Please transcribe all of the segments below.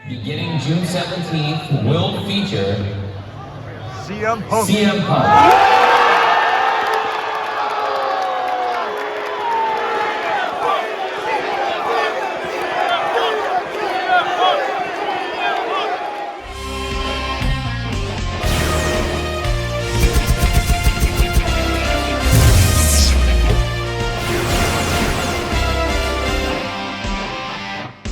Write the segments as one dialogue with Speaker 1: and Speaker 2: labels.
Speaker 1: beginning June 17th, will feature
Speaker 2: CM Punk.
Speaker 1: CM Punk.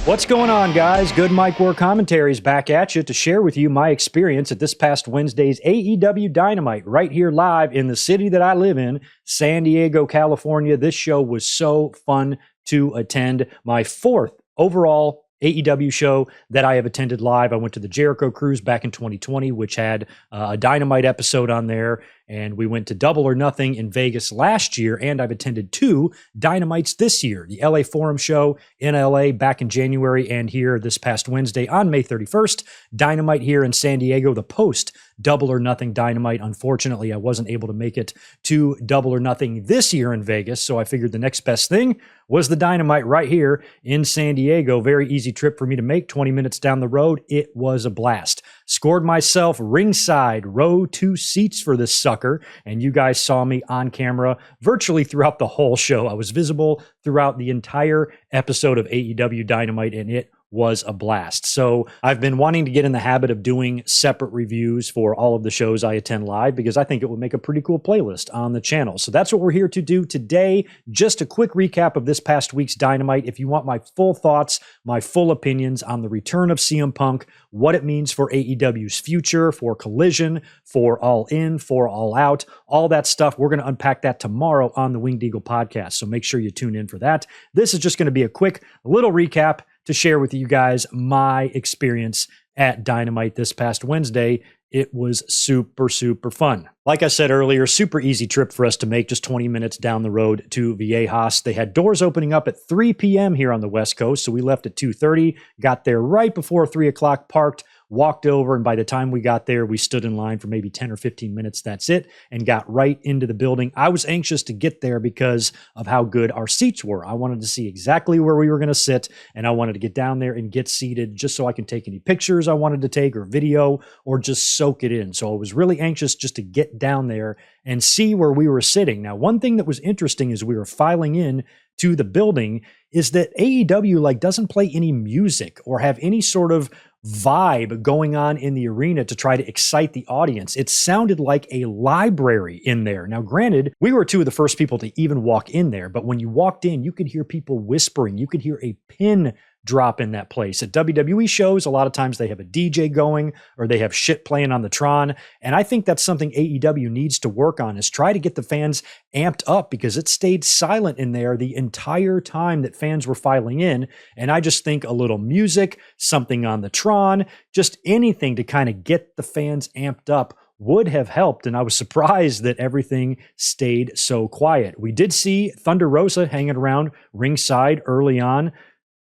Speaker 3: What's going on, guys? Good Mike War Commentaries back at you to share with you my experience at this past Wednesday's AEW Dynamite right here live in the city that I live in, San Diego, California. This show was so fun to attend. My fourth overall AEW show that I have attended live. I went to the Jericho Cruise back in 2020, which had a Dynamite episode on there. And we went to Double or Nothing in Vegas last year, and I've attended 2 Dynamites this year. The LA Forum show in LA back in January, and here this past Wednesday on May 31st, Dynamite here in San Diego, the post Double or Nothing Dynamite. Unfortunately, I wasn't able to make it to Double or Nothing this year in Vegas, so I figured the next best thing was the Dynamite right here in San Diego. Very easy trip for me to make, 20 minutes down the road. It was a blast. Scored myself ringside row 2 seats for this sucker, and you guys saw me on camera virtually throughout the whole show. I was visible throughout the entire episode of AEW Dynamite, and it was a blast. So I've been wanting to get in the habit of doing separate reviews for all of the shows I attend live because I think it would make a pretty cool playlist on the channel. So that's what we're here to do today. Just a quick recap of this past week's Dynamite. If you want my full thoughts, my full opinions on the return of CM Punk, what it means for AEW's future, for Collision, for All In, for All Out, all that stuff, we're going to unpack that tomorrow on the Winged Eagle podcast. So make sure you tune in for that. This is just going to be a quick little recap to share with you guys my experience at Dynamite this past Wednesday. It was super, super fun. Like I said earlier, super easy trip for us to make, just 20 minutes down the road to Viejas. They had doors opening up at 3 p.m. here on the West Coast, so we left at 2:30, got there right before 3 o'clock, parked, walked over, and by the time we got there, we stood in line for maybe 10 or 15 minutes, that's it, and got right into the building. I was anxious to get there because of how good our seats were. I wanted to see exactly where we were going to sit, and I wanted to get down there and get seated just so I can take any pictures I wanted to take or video or just soak it in. So I was really anxious just to get down there and see where we were sitting. Now, one thing that was interesting as we were filing in to the building is that AEW doesn't play any music or have any sort of vibe going on in the arena to try to excite the audience. It sounded like a library in there. Now, granted, we were 2 of the first people to even walk in there, but when you walked in, you could hear people whispering. You could hear a pin drop in that place. At WWE shows, a lot of times they have a DJ going or they have shit playing on the Tron. And I think that's something AEW needs to work on, is try to get the fans amped up, because it stayed silent in there the entire time that fans were filing in. And I just think a little music, something on the Tron, just anything to kind of get the fans amped up would have helped. And I was surprised that everything stayed so quiet. We did see Thunder Rosa hanging around ringside early on,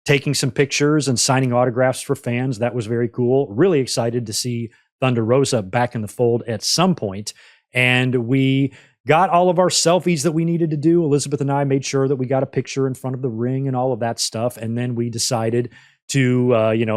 Speaker 3: taking some pictures and signing autographs for fans. That was very cool. Really excited to see Thunder Rosa back in the fold at some point. And we got all of our selfies that we needed to do. Elizabeth and I made sure that we got a picture in front of the ring and all of that stuff. And then we decided to,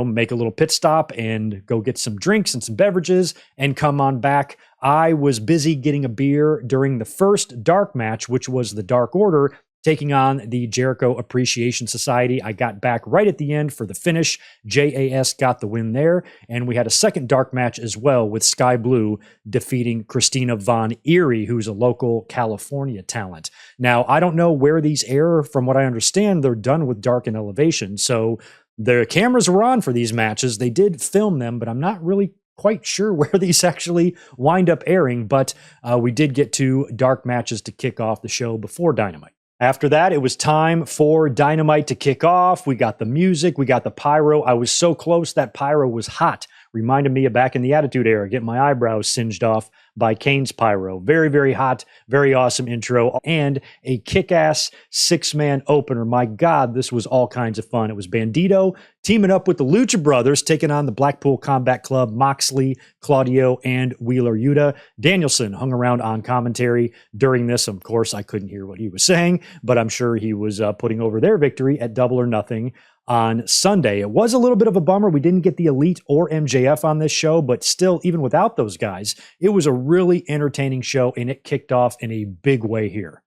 Speaker 3: make a little pit stop and go get some drinks and some beverages and come on back. I was busy getting a beer during the first dark match, which was the Dark Order taking on the Jericho Appreciation Society. I got back right at the end for the finish. JAS got the win there. And we had a second dark match as well with Sky Blue defeating Christina Von Eerie, who's a local California talent. Now, I don't know where these air. From what I understand, they're done with Dark and Elevation. So the cameras were on for these matches. They did film them, but I'm not really quite sure where these actually wind up airing. But we did get 2 dark matches to kick off the show before Dynamite. After that, it was time for Dynamite to kick off. We got the music, we got the pyro. I was so close, that pyro was hot. Reminded me of back in the Attitude Era, getting my eyebrows singed off by Kane's pyro. Very, very hot, very awesome intro, and a kick-ass 6-man opener. My God, this was all kinds of fun. It was Bandito teaming up with the Lucha Brothers, taking on the Blackpool Combat Club, Moxley, Claudio, and Wheeler Yuta. Danielson hung around on commentary during this. Of course, I couldn't hear what he was saying, but I'm sure he was putting over their victory at Double or Nothing on Sunday. It was a little bit of a bummer. We didn't get the Elite or MJF on this show, but still, even without those guys, it was a really entertaining show, and it kicked off in a big way here.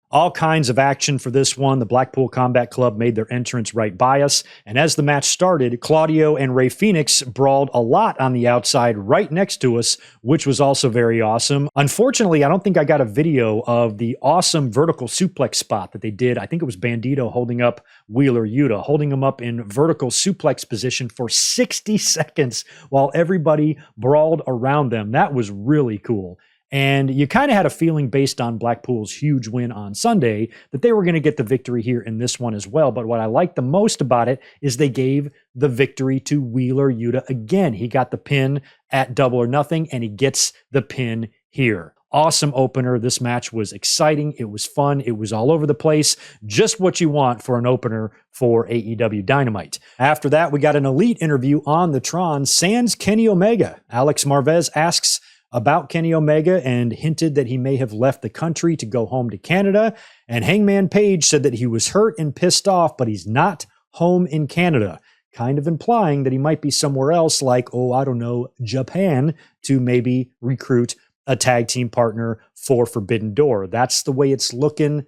Speaker 3: All kinds of action for this one. The Blackpool Combat Club made their entrance right by us. And as the match started, Claudio and Rey Fenix brawled a lot on the outside right next to us, which was also very awesome. Unfortunately, I don't think I got a video of the awesome vertical suplex spot that they did. I think it was Bandito holding up Wheeler Yuta, holding him up in vertical suplex position for 60 seconds while everybody brawled around them. That was really cool. And you kind of had a feeling based on Blackpool's huge win on Sunday that they were going to get the victory here in this one as well. But what I like the most about it is they gave the victory to Wheeler Yuta again. He got the pin at Double or Nothing, and he gets the pin here. Awesome opener. This match was exciting. It was fun. It was all over the place. Just what you want for an opener for AEW Dynamite. After that, we got an Elite interview on the Tron sans Kenny Omega. Alex Marvez asks about Kenny Omega and hinted that he may have left the country to go home to Canada. And Hangman Page said that he was hurt and pissed off, but he's not home in Canada, kind of implying that he might be somewhere else like, I don't know, Japan, to maybe recruit a tag team partner for Forbidden Door. That's the way it's looking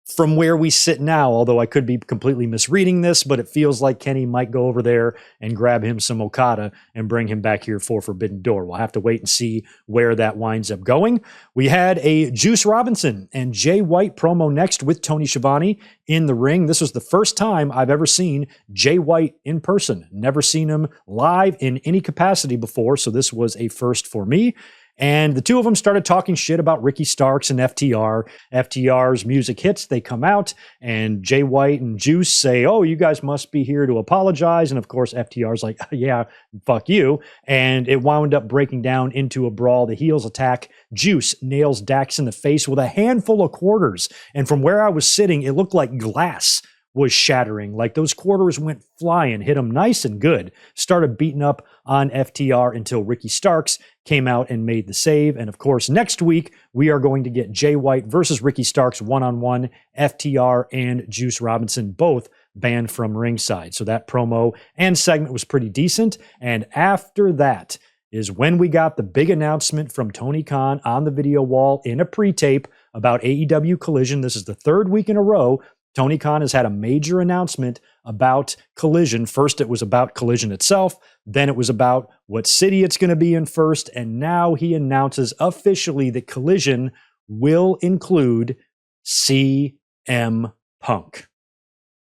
Speaker 3: from where we sit now, although I could be completely misreading this, but it feels like Kenny might go over there and grab him some Okada and bring him back here for Forbidden Door. We'll have to wait and see where that winds up going. We had a Juice Robinson and Jay White promo next with Tony Schiavone in the ring. This was the first time I've ever seen Jay White in person. Never seen him live in any capacity before, so this was a first for me. And the two of them started talking shit about Ricky Starks and FTR. FTR's music hits, they come out, and Jay White and Juice say, you guys must be here to apologize. And of course, FTR's like, yeah, fuck you. And it wound up breaking down into a brawl. The heels attack. Juice nails Dax in the face with a handful of quarters. And from where I was sitting, it looked like glass was shattering. Like those quarters went flying, hit him nice and good. Started beating up on FTR until Ricky Starks came out and made the save. And of course, next week, we are going to get Jay White versus Ricky Starks one-on-one, FTR and Juice Robinson both banned from ringside. So that promo and segment was pretty decent. And after that is when we got the big announcement from Tony Khan on the video wall in a pre-tape about AEW Collision. This is the third week in a row Tony Khan has had a major announcement about Collision. First, it was about Collision itself. Then it was about what city it's going to be in first. And now he announces officially that Collision will include CM Punk.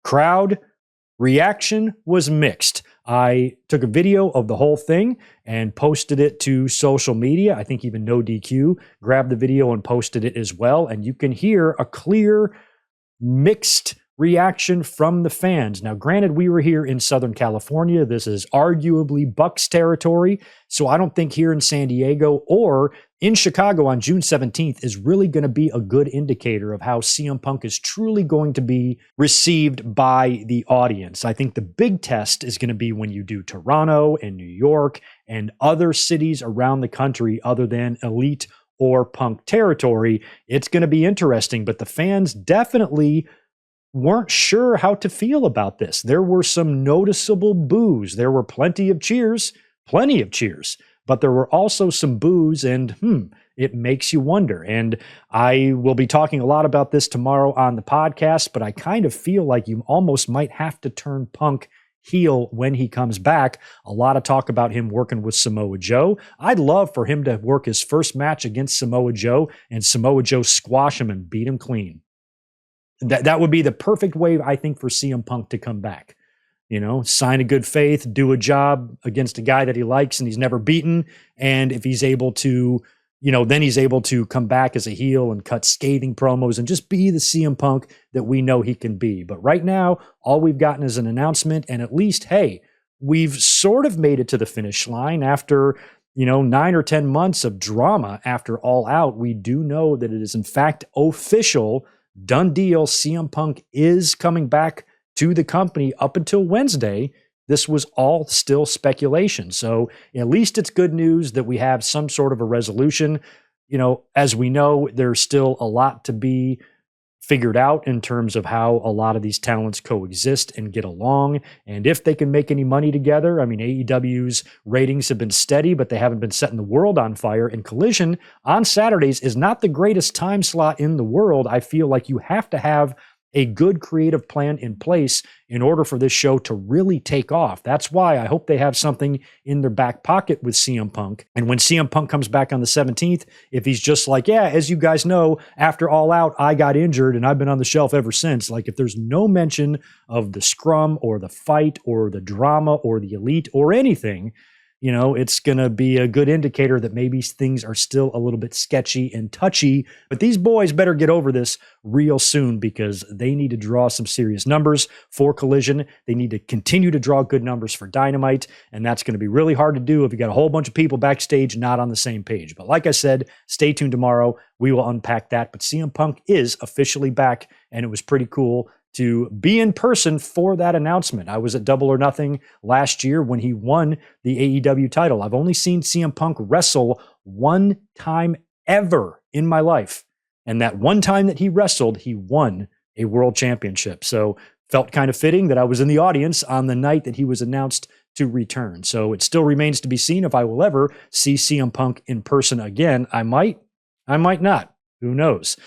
Speaker 3: Crowd reaction was mixed. I took a video of the whole thing and posted it to social media. I think even No DQ grabbed the video and posted it as well. And you can hear a clear mixed reaction from the fans. Now, granted, we were here in Southern California. This is arguably Bucks territory. So I don't think here in San Diego or in Chicago on June 17th is really going to be a good indicator of how CM Punk is truly going to be received by the audience. I think the big test is going to be when you do Toronto and New York and other cities around the country other than Elite or Punk territory. It's going to be interesting, but the fans definitely weren't sure how to feel about this. There were some noticeable boos. There were plenty of cheers, but there were also some boos, and it makes you wonder. And I will be talking a lot about this tomorrow on the podcast, but I kind of feel like you almost might have to turn Punk heel when he comes back. A lot of talk about him working with Samoa Joe. I'd love for him to work his first match against Samoa Joe and Samoa Joe squash him and beat him clean. That would be the perfect way, I think, for CM Punk to come back. You know, sign a good faith, do a job against a guy that he likes and he's never beaten. And if he's able to, then he's able to come back as a heel and cut scathing promos and just be the CM Punk that we know he can be. But right now, all we've gotten is an announcement, and at least, hey, we've sort of made it to the finish line after, 9 or 10 months of drama after All Out. We do know that it is in fact official, done deal. CM Punk is coming back to the company. Up until Wednesday, this was all still speculation. So at least it's good news that we have some sort of a resolution. As we know, there's still a lot to be figured out in terms of how a lot of these talents coexist and get along, and if they can make any money together. I mean, AEW's ratings have been steady, but they haven't been setting the world on fire, and Collision on Saturdays is not the greatest time slot in the world. I feel like you have to have a good creative plan in place in order for this show to really take off. That's why I hope they have something in their back pocket with CM Punk. And when CM Punk comes back on the 17th, if he's just like, yeah, as you guys know, after All Out, I got injured and I've been on the shelf ever since. Like, if there's no mention of the scrum or the fight or the drama or the elite or anything, you know, it's going to be a good indicator that maybe things are still a little bit sketchy and touchy. But these boys better get over this real soon, because they need to draw some serious numbers for Collision. They need to continue to draw good numbers for Dynamite. And that's going to be really hard to do if you got a whole bunch of people backstage not on the same page. But like I said, stay tuned tomorrow. We will unpack that. But CM Punk is officially back, and it was pretty cool to be in person for that announcement. I was at Double or Nothing last year when he won the AEW title. I've only seen CM Punk wrestle one time ever in my life. And that one time that he wrestled, he won a world championship. So felt kind of fitting that I was in the audience on the night that he was announced to return. So it still remains to be seen if I will ever see CM Punk in person again. I might not. Who knows?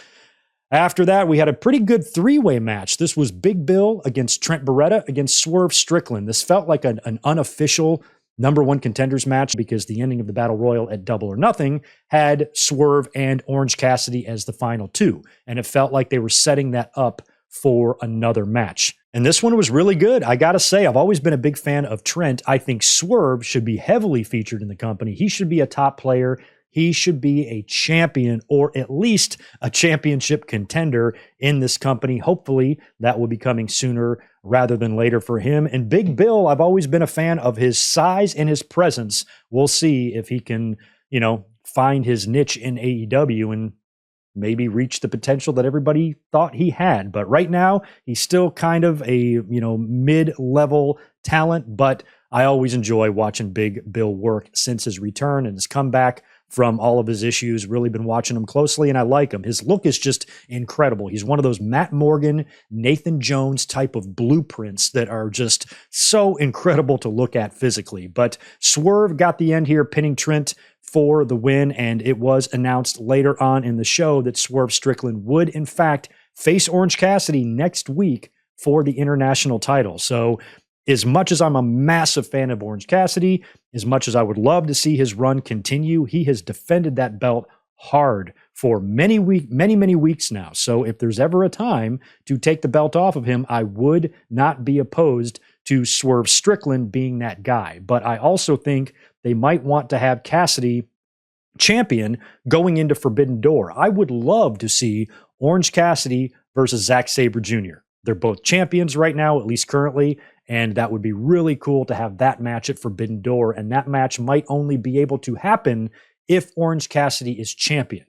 Speaker 3: After that, we had a pretty good three-way match. This was Big Bill against Trent Beretta against Swerve Strickland. This felt like an unofficial number one contenders match, because the ending of the Battle Royal at Double or Nothing had Swerve and Orange Cassidy as the final two. And it felt like they were setting that up for another match. And this one was really good. I got to say, I've always been a big fan of Trent. I think Swerve should be heavily featured in the company. He should be a top player. He should be a champion, or at least a championship contender in this company. Hopefully that will be coming sooner rather than later for him. And Big Bill, I've always been a fan of his size and his presence. We'll see if he can, find his niche in AEW and maybe reach the potential that everybody thought he had. But right now, he's still kind of a, mid-level talent, but I always enjoy watching Big Bill work since his return and his comeback from all of his issues. Really been watching him closely, and I like him. His look is just incredible. He's one of those Matt Morgan, Nathan Jones type of blueprints that are just so incredible to look at physically. But Swerve got the end here, pinning Trent for the win, and it was announced later on in the show that Swerve Strickland would, in fact, face Orange Cassidy next week for the international title. So as much as I'm a massive fan of Orange Cassidy, as much as I would love to see his run continue, he has defended that belt hard for many weeks now. So if there's ever a time to take the belt off of him, I would not be opposed to Swerve Strickland being that guy. But I also think they might want to have Cassidy champion going into Forbidden Door. I would love to see Orange Cassidy versus Zack Sabre Jr. They're both champions right now, at least currently, and that would be really cool to have that match at Forbidden Door. And that match might only be able to happen if Orange Cassidy is champion,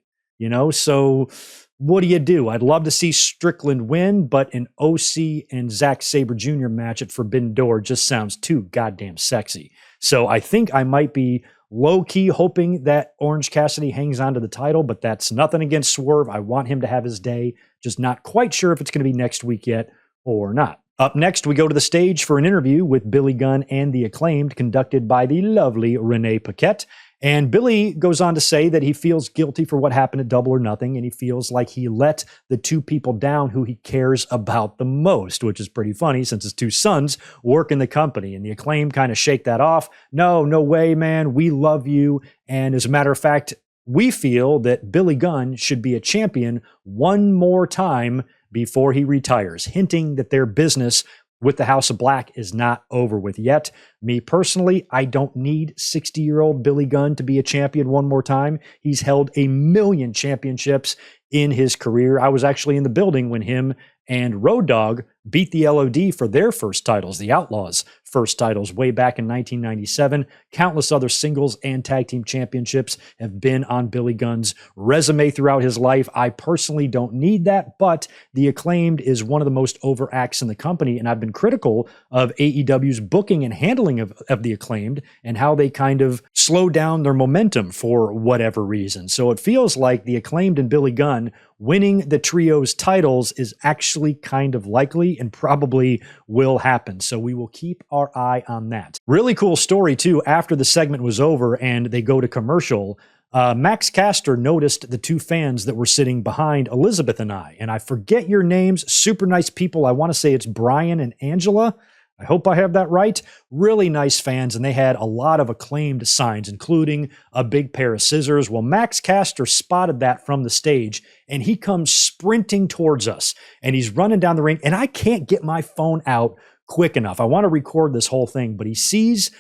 Speaker 3: So what do? I'd love to see Strickland win, but an OC and Zack Sabre Jr. match at Forbidden Door just sounds too goddamn sexy. So I think I might be low-key hoping that Orange Cassidy hangs on to the title, but that's nothing against Swerve. I want him to have his day. Just not quite sure if it's going to be next week yet or not. Up next, we go to the stage for an interview with Billy Gunn and the Acclaimed, conducted by the lovely Renee Paquette. And Billy goes on to say that he feels guilty for what happened at Double or Nothing, and he feels like he let the two people down who he cares about the most, which is pretty funny since his two sons work in the company. And the Acclaimed kind of shake that off. No way, man. We love you. And as a matter of fact, we feel that Billy Gunn should be a champion one more time before he retires, hinting that their business with the House of Black is not over with yet. Me personally, I don't need 60-year-old Billy Gunn to be a champion one more time. He's held 1 million championships in his career. I was actually in the building when him and Road Dogg beat the LOD for their first titles, the Outlaws' first titles way back in 1997. Countless other singles and tag team championships have been on Billy Gunn's resume throughout his life. I personally don't need that, but the Acclaimed is one of the most over acts in the company, and I've been critical of AEW's booking and handling of the Acclaimed and how they kind of slow down their momentum for whatever reason. So it feels like the Acclaimed and Billy Gunn winning the trio's titles is actually kind of likely and probably will happen. So we will keep our eye on that. Really cool story too. After the segment was over and they go to commercial, Max Caster noticed the two fans that were sitting behind Elizabeth and I forget your names, super nice people. I want to say it's Brian and Angela. I hope I have that right. Really nice fans, and they had a lot of Acclaimed signs, including a big pair of scissors. Well, Max Caster spotted that from the stage, and he comes sprinting towards us, and he's running down the ring, and I can't get my phone out quick enough. I want to record this whole thing, but he sees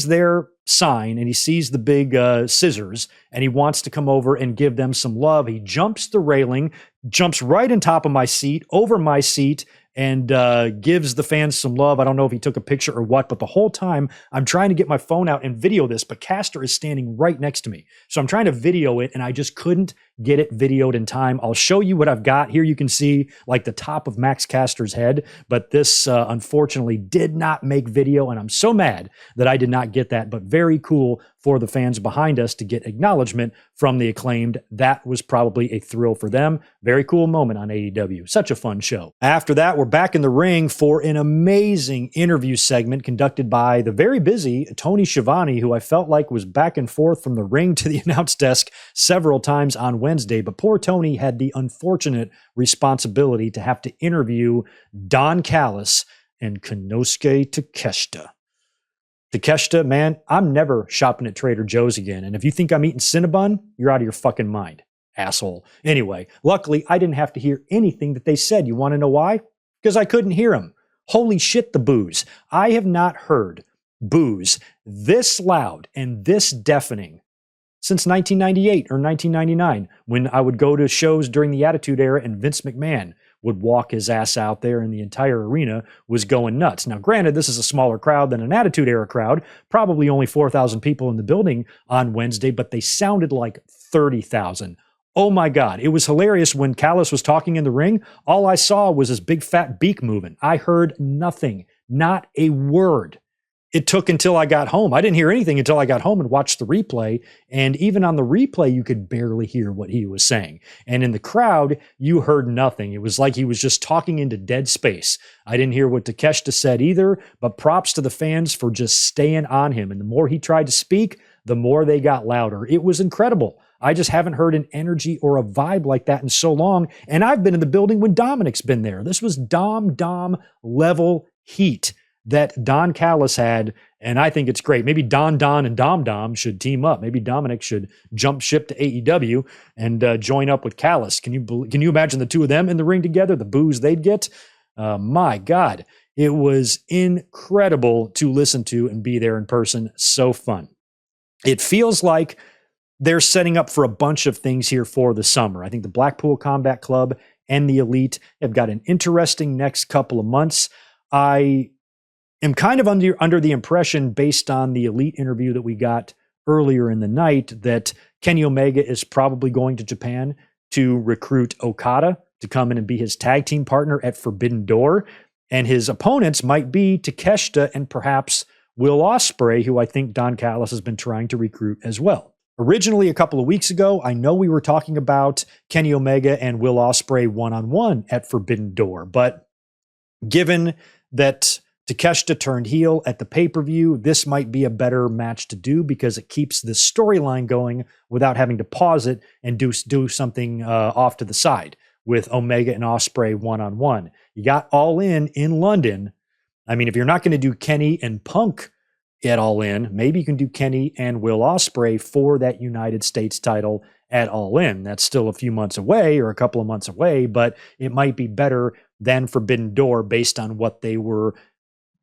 Speaker 3: their sign, and he sees the big scissors, and he wants to come over and give them some love. He jumps the railing, jumps right on top of my seat, over my seat, and gives the fans some love. I don't know if he took a picture or what, but the whole time I'm trying to get my phone out and video this, but Caster is standing right next to me. So I'm trying to video it, and I just couldn't get it videoed in time. I'll show you what I've got. Here you can see like the top of Max Caster's head, but this unfortunately did not make video, and I'm so mad that I did not get that, but very cool for the fans behind us to get acknowledgement from the Acclaimed. That was probably a thrill for them. Very cool moment on AEW. Such a fun show. After that, we're back in the ring for an amazing interview segment conducted by the very busy Tony Schiavone, who I felt like was back and forth from the ring to the announce desk several times on Wednesday. But poor Tony had the unfortunate responsibility to have to interview Don Callis and Konosuke Takeshita. Takeshita, man, I'm never shopping at Trader Joe's again. And if you think I'm eating Cinnabon, you're out of your fucking mind, asshole. Anyway, luckily, I didn't have to hear anything that they said. You want to know why? Because I couldn't hear them. Holy shit, the boos. I have not heard boos this loud and this deafening since 1998 or 1999, when I would go to shows during the Attitude Era and Vince McMahon would walk his ass out there and the entire arena was going nuts. Now, granted, this is a smaller crowd than an Attitude Era crowd, probably only 4,000 people in the building on Wednesday, but they sounded like 30,000. Oh my God. It was hilarious when Callis was talking in the ring. All I saw was his big fat beak moving. I heard nothing, not a word. It took until I got home. I didn't hear anything until I got home and watched the replay. And even on the replay, you could barely hear what he was saying. And in the crowd, you heard nothing. It was like he was just talking into dead space. I didn't hear what Takeshita said either, but props to the fans for just staying on him. And the more he tried to speak, the more they got louder. It was incredible. I just haven't heard an energy or a vibe like that in so long. And I've been in the building when Dominic's been there. This was Dom level heat that Don Callis had, and I think it's great. Maybe Don and Dom should team up. Maybe Dominic should jump ship to AEW and join up with Callis. Can you imagine the two of them in the ring together, the boos they'd get? My God, it was incredible to listen to and be there in person. So fun. It feels like they're setting up for a bunch of things here for the summer. I think the Blackpool Combat Club and the Elite have got an interesting next couple of months. I am kind of under the impression, based on the Elite interview that we got earlier in the night, that Kenny Omega is probably going to Japan to recruit Okada to come in and be his tag team partner at Forbidden Door. And his opponents might be Takeshita and perhaps Will Ospreay, who I think Don Callis has been trying to recruit as well. Originally, a couple of weeks ago, I know we were talking about Kenny Omega and Will Ospreay one-on-one at Forbidden Door, but given that Takeshita turned heel at the pay-per-view, this might be a better match to do because it keeps the storyline going without having to pause it and do something off to the side with Omega and Ospreay one-on-one. You got All In London. I mean, if you're not going to do Kenny and Punk at All In, maybe you can do Kenny and Will Ospreay for that United States title at All In. That's still a few months away or a couple of months away, but it might be better than Forbidden Door based on what they were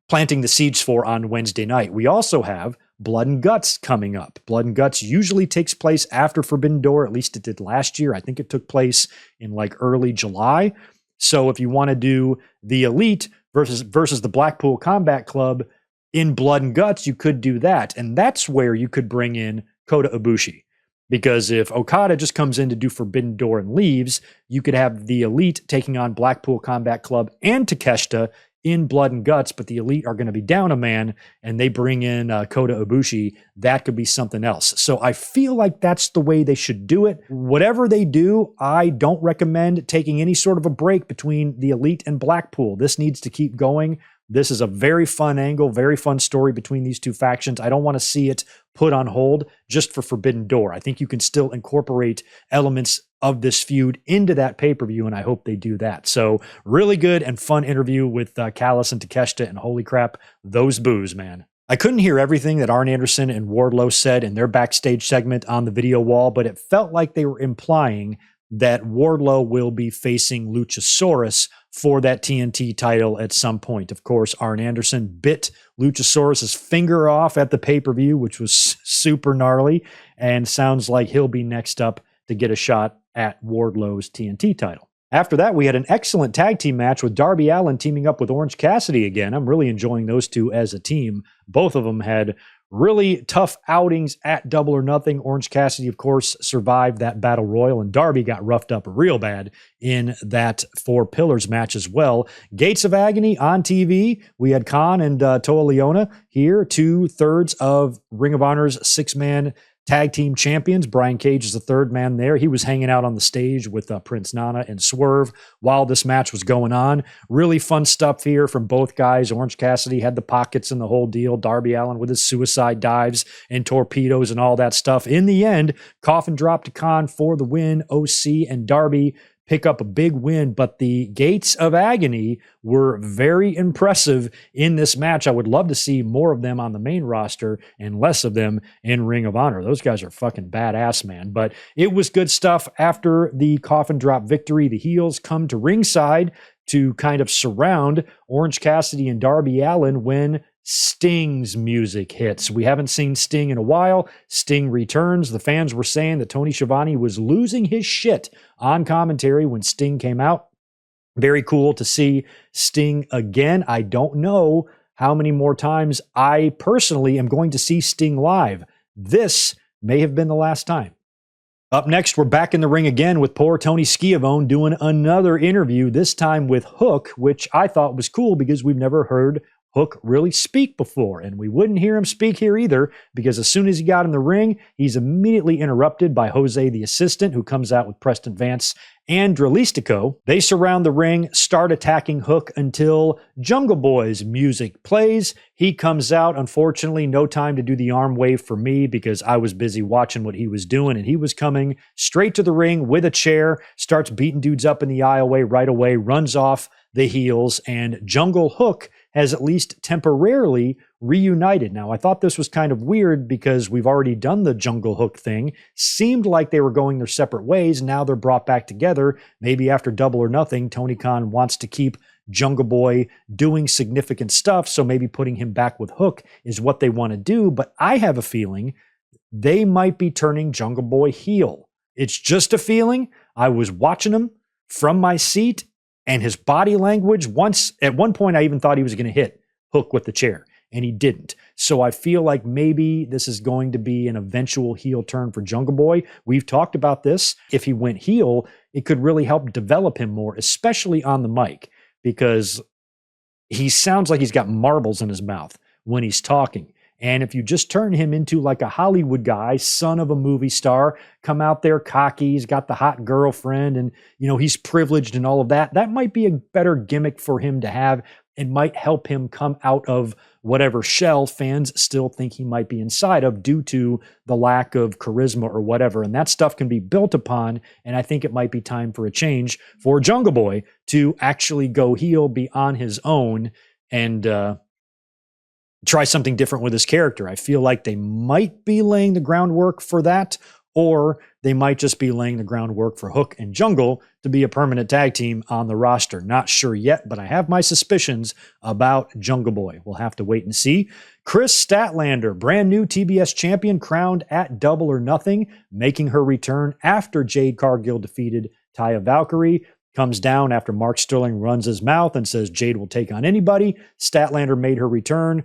Speaker 3: planting the seeds for on Wednesday night. We also have Blood and Guts coming up. Blood and Guts usually takes place after Forbidden Door. At least it did last year. I think it took place in like early July. So if you want to do the Elite versus the Blackpool Combat Club in Blood and Guts, you could do that. And that's where you could bring in Kota Ibushi. Because if Okada just comes in to do Forbidden Door and leaves, you could have the Elite taking on Blackpool Combat Club and Takeshita in Blood and Guts, but the Elite are going to be down a man and they bring in Kota Ibushi. That could be something else. So I feel like that's the way they should do it. Whatever they do, I don't recommend taking any sort of a break between the Elite and Blackpool. This needs to keep going. This is a very fun angle, very fun story between these two factions. I don't want to see it put on hold just for Forbidden Door. I think you can still incorporate elements of this feud into that pay-per-view, and I hope they do that. So really good and fun interview with Callis and Takeshita, and holy crap, those boos, man. I couldn't hear everything that Arn Anderson and Wardlow said in their backstage segment on the video wall, but it felt like they were implying that Wardlow will be facing Luchasaurus for that TNT title at some point. Of course, Arn Anderson bit Luchasaurus's finger off at the pay-per-view, which was super gnarly, and sounds like he'll be next up to get a shot at Wardlow's TNT title. After that, we had an excellent tag team match with Darby Allin teaming up with Orange Cassidy again. I'm really enjoying those two as a team. Both of them had really tough outings at Double or Nothing. Orange Cassidy, of course, survived that battle royal, and Darby got roughed up real bad in that Four Pillars match as well. Gates of Agony on TV. We had Khan and Toa Leona here, 2/3 of Ring of Honor's 6-man tag team champions. Brian Cage is the third man there. He was hanging out on the stage with Prince Nana and Swerve while this match was going on. Really fun stuff here from both guys. Orange Cassidy had the pockets and the whole deal. Darby Allin with his suicide dives and torpedoes and all that stuff. In the end, coffin drop to Khan for the win. OC and Darby pick up a big win, but the Gates of Agony were very impressive in this match. I would love to see more of them on the main roster and less of them in Ring of Honor. Those guys are fucking badass, man. But it was good stuff. After the coffin drop victory, the heels come to ringside to kind of surround Orange Cassidy and Darby Allin when Sting's music hits. We haven't seen Sting in a while. Sting returns. The fans were saying that Tony Schiavone was losing his shit on commentary when Sting came out. Very cool to see Sting again. I don't know how many more times I personally am going to see Sting live. This may have been the last time. Up next, we're back in the ring again with poor Tony Schiavone doing another interview, this time with Hook, which I thought was cool because we've never heard Hook really speak before, and we wouldn't hear him speak here either, because as soon as he got in the ring, he's immediately interrupted by Jose the assistant, who comes out with Preston Vance and Dralistico. They surround the ring, start attacking Hook until Jungle Boy's music plays. He comes out. Unfortunately, no time to do the arm wave for me because I was busy watching what he was doing, and he was coming straight to the ring with a chair, starts beating dudes up in the aisleway right away, runs off the heels, and Jungle Hook has at least temporarily reunited. Now, I thought this was kind of weird because we've already done the Jungle Hook thing. Seemed like they were going their separate ways. Now they're brought back together. Maybe after Double or Nothing, Tony Khan wants to keep Jungle Boy doing significant stuff, so maybe putting him back with Hook is what they want to do. But I have a feeling they might be turning Jungle Boy heel. It's just a feeling. I was watching him from my seat, and his body language, at one point, I even thought he was going to hit Hook with the chair, and he didn't. So I feel like maybe this is going to be an eventual heel turn for Jungle Boy. We've talked about this. If he went heel, it could really help develop him more, especially on the mic, because he sounds like he's got marbles in his mouth when he's talking. And if you just turn him into like a Hollywood guy, son of a movie star, come out there cocky, he's got the hot girlfriend, and he's privileged and all of that, that might be a better gimmick for him to have. It might help him come out of whatever shell fans still think he might be inside of due to the lack of charisma or whatever. And that stuff can be built upon. And I think it might be time for a change for Jungle Boy to actually go heel, be on his own, and try something different with his character. I feel like they might be laying the groundwork for that, or they might just be laying the groundwork for Hook and Jungle to be a permanent tag team on the roster. Not sure yet, but I have my suspicions about Jungle Boy. We'll have to wait and see. Chris Statlander, brand new TBS champion, crowned at Double or Nothing, making her return after Jade Cargill defeated Taya Valkyrie. comes down after Mark Sterling runs his mouth and says Jade will take on anybody. Statlander made her return,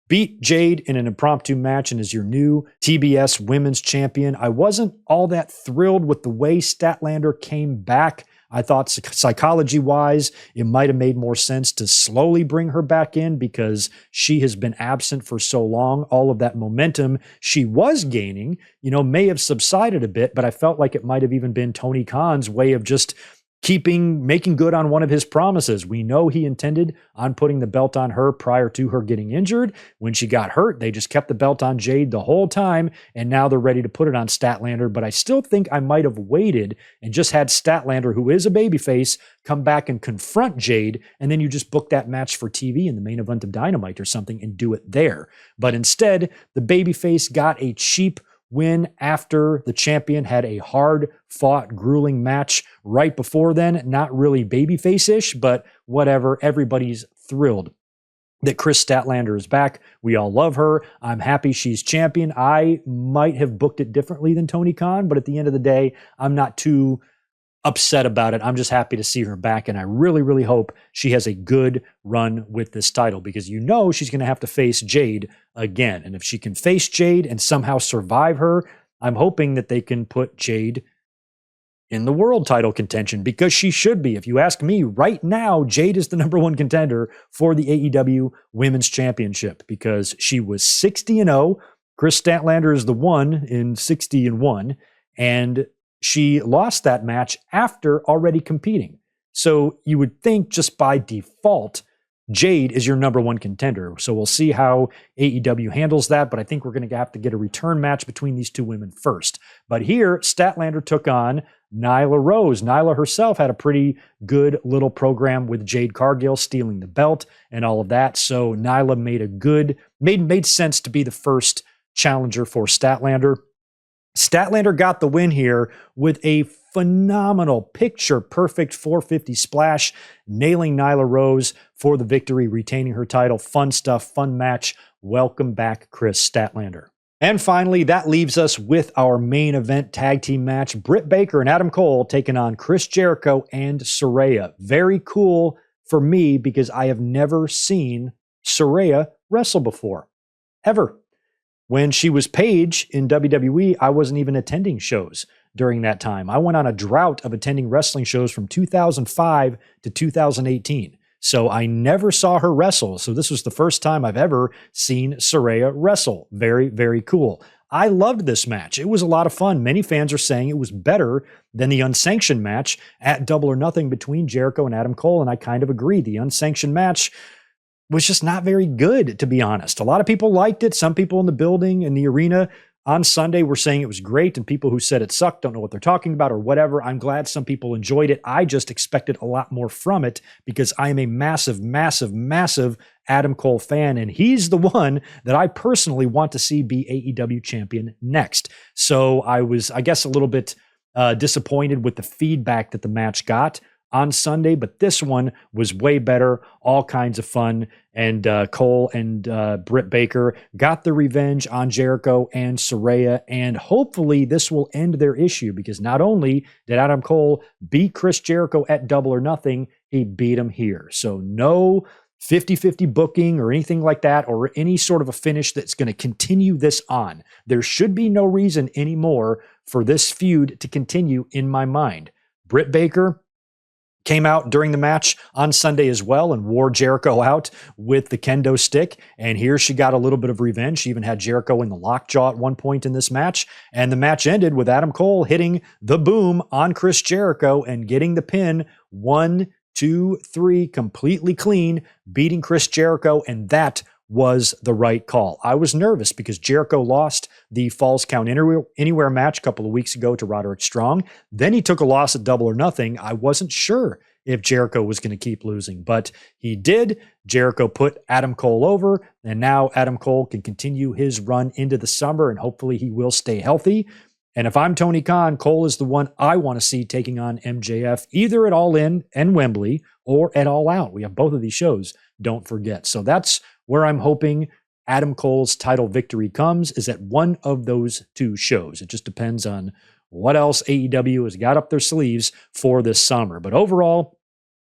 Speaker 3: beat Jade in an impromptu match, and is your new TBS Women's Champion. I wasn't all that thrilled with the way Statlander came back. I thought psychology-wise, it might have made more sense to slowly bring her back in because she has been absent for so long. All of that momentum she was gaining, may have subsided a bit, but I felt like it might have even been Tony Khan's way of just making good on one of his promises. We know he intended on putting the belt on her prior to her getting injured. When she got hurt, they just kept the belt on Jade the whole time, and now they're ready to put it on Statlander. But I still think I might have waited and just had Statlander, who is a babyface, come back and confront Jade, and then you just book that match for TV in the main event of Dynamite or something and do it there. But instead, the babyface got a cheap win after the champion had a hard-fought, grueling match right before then. Not really babyface-ish, but whatever. Everybody's thrilled that Chris Statlander is back. We all love her. I'm happy she's champion. I might have booked it differently than Tony Khan, but at the end of the day, I'm not too upset about it. I'm just happy to see her back, and I really, really hope she has a good run with this title because she's going to have to face Jade again. And if she can face Jade and somehow survive her, I'm hoping that they can put Jade in the world title contention because she should be. If you ask me right now, Jade is the number one contender for the AEW Women's Championship because she was 60-0. Chris Statlander is the one in 60-1, and she lost that match after already competing. So you would think just by default, Jade is your number one contender. So we'll see how AEW handles that, but I think we're going to have to get a return match between these two women first. But here, Statlander took on Nyla Rose. Nyla herself had a pretty good little program with Jade Cargill stealing the belt and all of that. So Nyla made sense to be the first challenger for Statlander. Statlander got the win here with a phenomenal picture-perfect 450 splash, nailing Nyla Rose for the victory, retaining her title. Fun stuff, fun match. Welcome back, Chris Statlander. And finally, that leaves us with our main event tag team match. Britt Baker and Adam Cole taking on Chris Jericho and Saraya. Very cool for me because I have never seen Saraya wrestle before, ever. When she was Paige in WWE, I wasn't even attending shows during that time. I went on a drought of attending wrestling shows from 2005 to 2018. So I never saw her wrestle. So this was the first time I've ever seen Saraya wrestle. Very, very cool. I loved this match. It was a lot of fun. Many fans are saying it was better than the unsanctioned match at Double or Nothing between Jericho and Adam Cole, and I kind of agree. The unsanctioned match was just not very good, to be honest. A lot of people liked it. Some people in the building, in the arena on Sunday were saying it was great, and people who said it sucked don't know what they're talking about or whatever. I'm glad some people enjoyed it. I just expected a lot more from it because I am a massive, massive, massive Adam Cole fan, and he's the one that I personally want to see be AEW champion next. So I was, I guess, a little bit disappointed with the feedback that the match got on Sunday, but this one was way better, all kinds of fun, and Cole and Britt Baker got the revenge on Jericho and Saraya, and hopefully this will end their issue, because not only did Adam Cole beat Chris Jericho at Double or Nothing, he beat him here. So no 50-50 booking or anything like that, or any sort of a finish that's going to continue this on. There should be no reason anymore for this feud to continue in my mind. Britt Baker came out during the match on Sunday as well and wore Jericho out with the kendo stick. And here she got a little bit of revenge. She even had Jericho in the lockjaw at one point in this match. And the match ended with Adam Cole hitting the boom on Chris Jericho and getting the pin 1, 2, 3 completely clean, beating Chris Jericho. And that was the right call. I was nervous because Jericho lost the Falls Count Anywhere match a couple of weeks ago to Roderick Strong. Then he took a loss at Double or Nothing. I wasn't sure if Jericho was going to keep losing, but he did. Jericho put Adam Cole over, and now Adam Cole can continue his run into the summer, and hopefully he will stay healthy. And if I'm Tony Khan, Cole is the one I want to see taking on MJF, either at All In and Wembley or at All Out. We have both of these shows, don't forget. So that's where I'm hoping Adam Cole's title victory comes, is at one of those two shows. It just depends on what else AEW has got up their sleeves for this summer. But overall,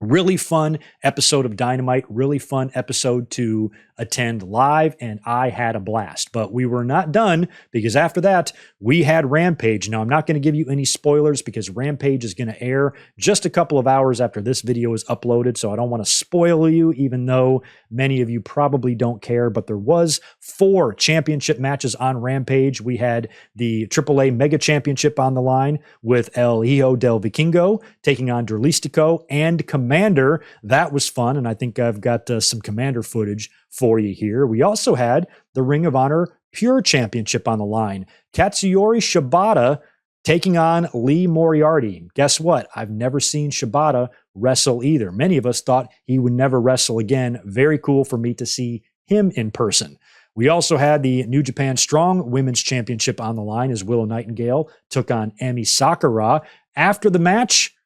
Speaker 3: really fun episode of Dynamite, really fun episode to attend live, and I had a blast. But we were not done, because after that, we had Rampage. Now, I'm not going to give you any spoilers because Rampage is going to air just a couple of hours after this video is uploaded, so I don't want to spoil you, even though many of you probably don't care. But there was 4 championship matches on Rampage. We had the AAA Mega Championship on the line with El Hijo del Vikingo taking on Derlistico and Commander. That was fun, and I think I've got some Commander footage for you here. We also had the Ring of Honor Pure Championship on the line. Katsuyori Shibata taking on Lee Moriarty. Guess what? I've never seen Shibata wrestle either. Many of us thought he would never wrestle again. Very cool for me to see him in person. We also had the New Japan Strong Women's Championship on the line as Willow Nightingale took on Emi Sakura. After the match,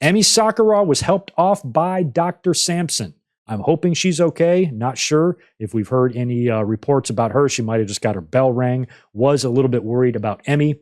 Speaker 3: Emi Sakura was helped off by Dr. Sampson. I'm hoping she's okay. Not sure if we've heard any reports about her. She might have just got her bell rang. Was a little bit worried about Emi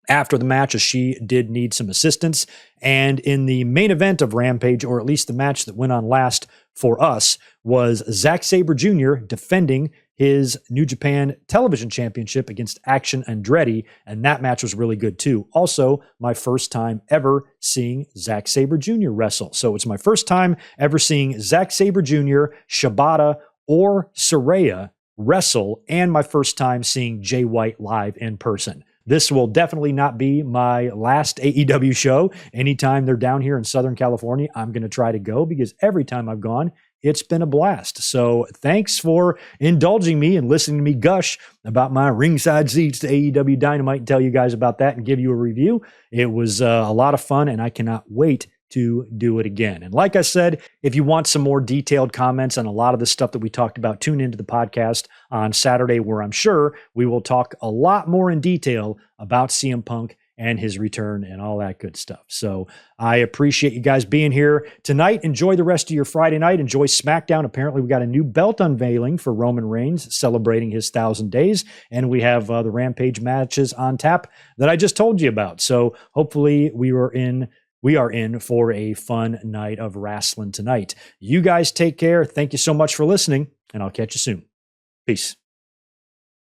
Speaker 3: after the match, as she did need some assistance. And in the main event of Rampage, or at least the match that went on last for us, was Zack Sabre Jr. defending his New Japan Television Championship against Action Andretti, and that match was really good too. Also, my first time ever seeing Zack Sabre Jr. wrestle. So it's my first time ever seeing Zack Sabre Jr., Shibata, or Saraya wrestle, and my first time seeing Jay White live in person. This will definitely not be my last AEW show. Anytime they're down here in Southern California, I'm going to try to go, because every time I've gone, it's been a blast. So thanks for indulging me and listening to me gush about my ringside seats to AEW Dynamite and tell you guys about that and give you a review. It was a lot of fun, and I cannot wait to do it again. And like I said, if you want some more detailed comments on a lot of the stuff that we talked about, tune into the podcast on Saturday, where I'm sure we will talk a lot more in detail about CM Punk and his return and all that good stuff. So I appreciate you guys being here tonight. Enjoy the rest of your Friday night. Enjoy SmackDown. Apparently we got a new belt unveiling for Roman Reigns celebrating his 1,000 days. And we have the Rampage matches on tap that I just told you about. So hopefully we are in for a fun night of wrestling tonight. You guys take care. Thank you so much for listening, and I'll catch you soon. Peace.